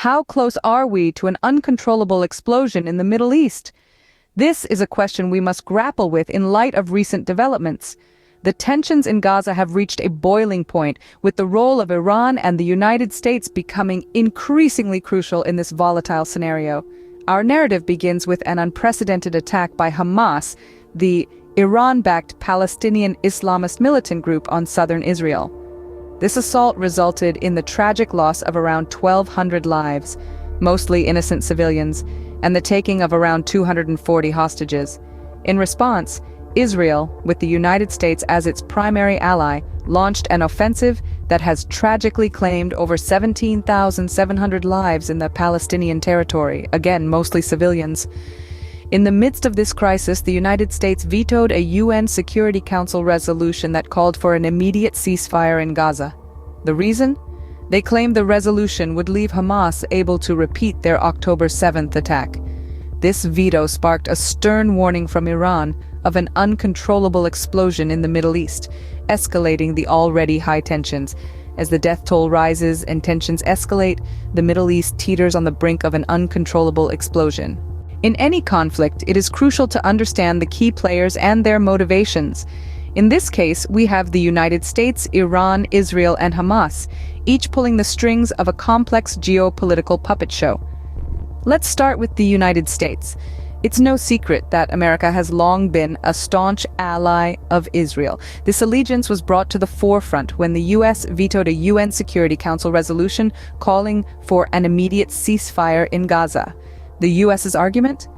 How close are we to an uncontrollable explosion in the Middle East? This is a question we must grapple with in light of recent developments. The tensions in Gaza have reached a boiling point, with the role of Iran and the United States becoming increasingly crucial in this volatile scenario. Our narrative begins with an unprecedented attack by Hamas, the Iran-backed Palestinian Islamist militant group on southern Israel. This assault resulted in the tragic loss of around 1,200 lives, mostly innocent civilians, and the taking of around 240 hostages. In response, Israel, with the United States as its primary ally, launched an offensive that has tragically claimed over 17,700 lives in the Palestinian territory, again mostly civilians. In the midst of this crisis, the United States vetoed a UN Security Council resolution that called for an immediate ceasefire in Gaza. The reason? They claimed the resolution would leave Hamas able to repeat their October 7th attack. This veto sparked a stern warning from Iran of an uncontrollable explosion in the Middle East, escalating the already high tensions. As the death toll rises and tensions escalate, the Middle East teeters on the brink of an uncontrollable explosion. In any conflict, it is crucial to understand the key players and their motivations. In this case, we have the United States, Iran, Israel, and Hamas, each pulling the strings of a complex geopolitical puppet show. Let's start with the United States. It's no secret that America has long been a staunch ally of Israel. This allegiance was brought to the forefront when the U.S. vetoed a UN Security Council resolution calling for an immediate ceasefire in Gaza. The U.S.'s argument?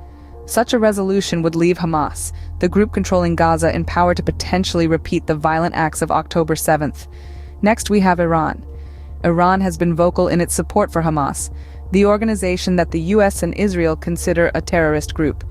Such a resolution would leave Hamas, the group controlling Gaza, in power to potentially repeat the violent acts of October 7th. Next, we have Iran. Iran has been vocal in its support for Hamas, the organization that the U.S. and Israel consider a terrorist group.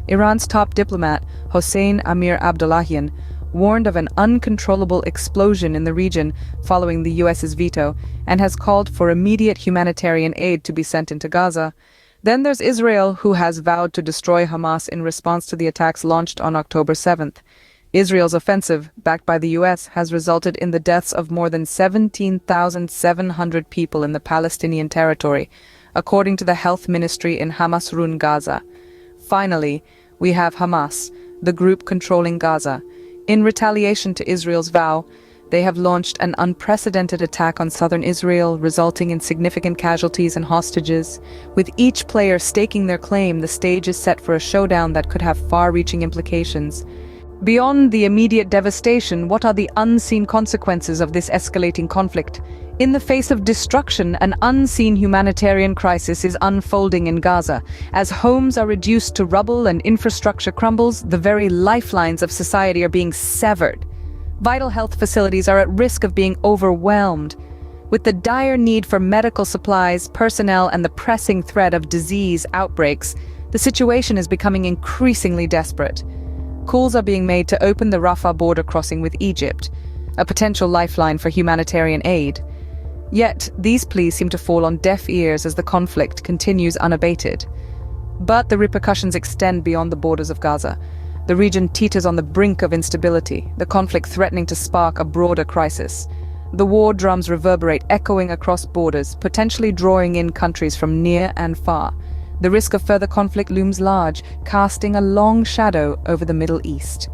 Iran's top diplomat, Hossein Amir-Abdollahian, warned of an uncontrollable explosion in the region following the U.S.'s veto, and has called for immediate humanitarian aid to be sent into Gaza. Then there's Israel, who has vowed to destroy Hamas in response to the attacks launched on October 7th. Israel's offensive, backed by the U.S., has resulted in the deaths of more than 17,700 people in the Palestinian territory, according to the health ministry in Hamasrun, Gaza. Finally, we have Hamas, the group controlling Gaza. In retaliation to Israel's vow, they have launched an unprecedented attack on southern Israel, resulting in significant casualties and hostages. With each player staking their claim, the stage is set for a showdown that could have far-reaching implications. Beyond the immediate devastation, what are the unseen consequences of this escalating conflict? In the face of destruction, an unseen humanitarian crisis is unfolding in Gaza. As homes are reduced to rubble and infrastructure crumbles, the very lifelines of society are being severed. Vital health facilities are at risk of being overwhelmed. With the dire need for medical supplies, personnel, and the pressing threat of disease outbreaks, the situation is becoming increasingly desperate. Calls are being made to open the Rafah border crossing with Egypt, a potential lifeline for humanitarian aid. Yet, these pleas seem to fall on deaf ears as the conflict continues unabated. But the repercussions extend beyond the borders of Gaza. The region teeters on the brink of instability, the conflict threatening to spark a broader crisis. The war drums reverberate, echoing across borders, potentially drawing in countries from near and far. The risk of further conflict looms large, casting a long shadow over the Middle East.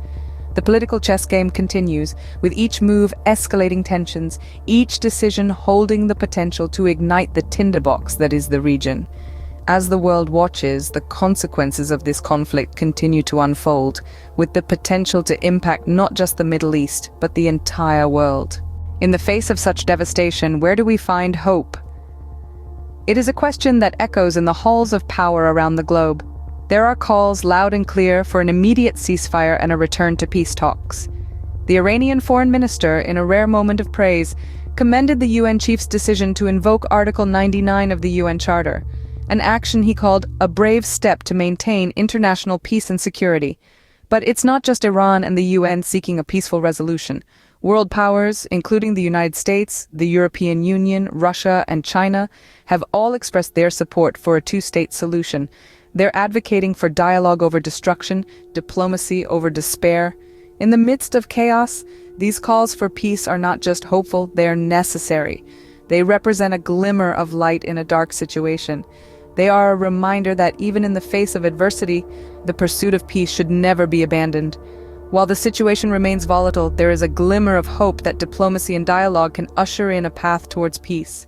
The political chess game continues, with each move escalating tensions, each decision holding the potential to ignite the tinderbox that is the region. As the world watches, the consequences of this conflict continue to unfold, with the potential to impact not just the Middle East, but the entire world. In the face of such devastation, where do we find hope? It is a question that echoes in the halls of power around the globe. There are calls loud and clear for an immediate ceasefire and a return to peace talks. The Iranian foreign minister, in a rare moment of praise, commended the UN chief's decision to invoke Article 99 of the UN Charter, an action he called a brave step to maintain international peace and security. But it's not just Iran and the UN seeking a peaceful resolution. World powers, including the United States, the European Union, Russia, and China, have all expressed their support for a two-state solution. They're advocating for dialogue over destruction, diplomacy over despair. In the midst of chaos, these calls for peace are not just hopeful, they're necessary. They represent a glimmer of light in a dark situation. They are a reminder that even in the face of adversity, the pursuit of peace should never be abandoned. While the situation remains volatile, there is a glimmer of hope that diplomacy and dialogue can usher in a path towards peace.